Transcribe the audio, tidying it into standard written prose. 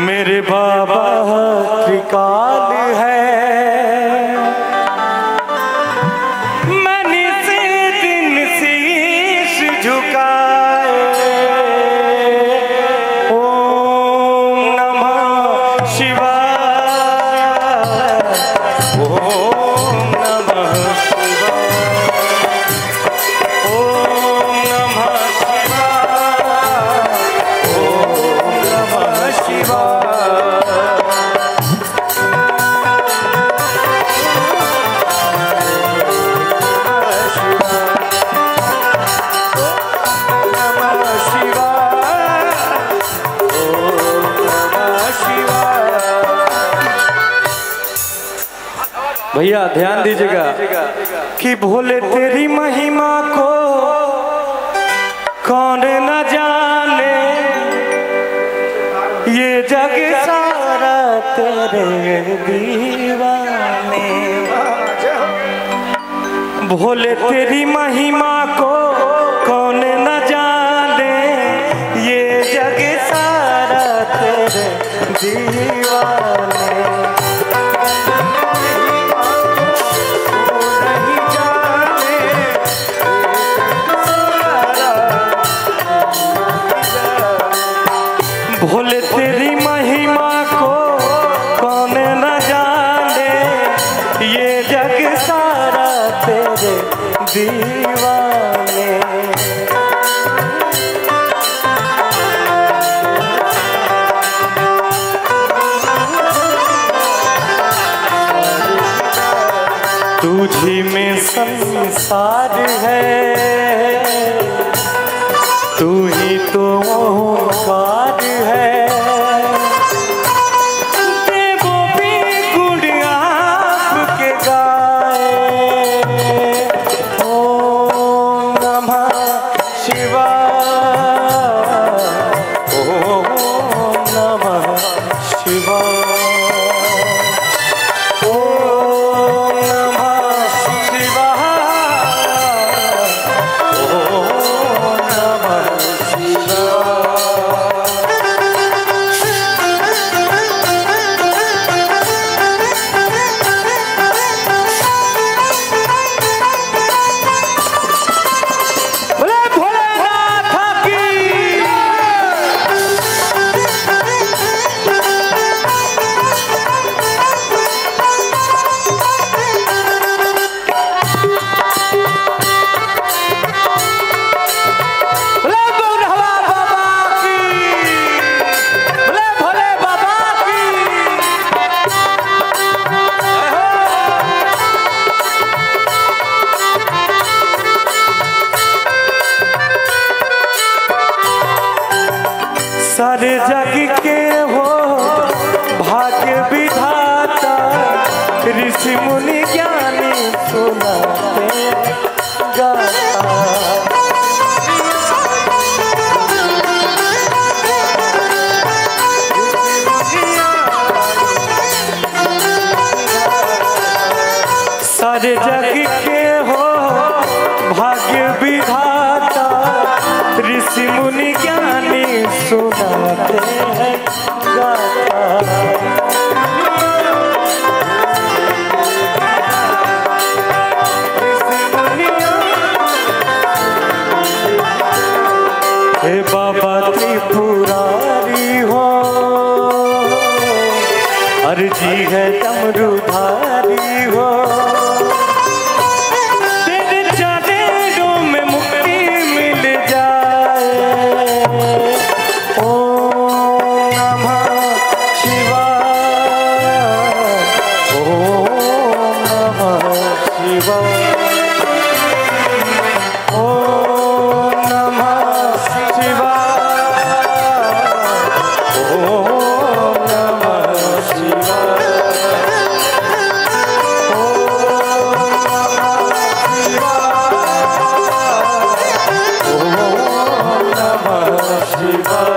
मेरे बाबा त्रिकाल है, मैंने से दिन शीश झुकाए। ओम नमः शिवाय, ओम नमः शिवाय, ओम नमः शिवाय, ओम नमः शिवाय। भैया ध्यान दीजिएगा कि भोले तेरी महिमा को कौन न जाने, ये जग सारा तेरे दीवाने। भोले तेरी महिमा को कौन न जाने, ये जग सारा तेरे दीवाने। भोले तेरी महिमा को कौन न जाने, ये जग सारा तेरे दीवाने। तुझी में संसार है, तू ही तो ओंकार है। देवों भी गुण आपके गाए। ओम नमः शिवाय, ओम नमः शिवाय, ओम नमः शिवाय, ओम नमः सारे जग के हो भाग्य विधाता, ऋषि मुनि ज्ञानी सुनाते गाता। सारे जग के हो भाग्य विधाता, ऋषि मुनि ज्ञानी सुनाते हैं गाता। हे बाबा त्रिपुरारी हो, अर्जी है डमरूधारी हो। तेरे चरणों में मुक्ति मिल जाए। ओम नमः शिवाय, ओम नमः शिवाय, ओम नमः शिवाय, ओम नमः शिवाय, ओम नमः शिवाय।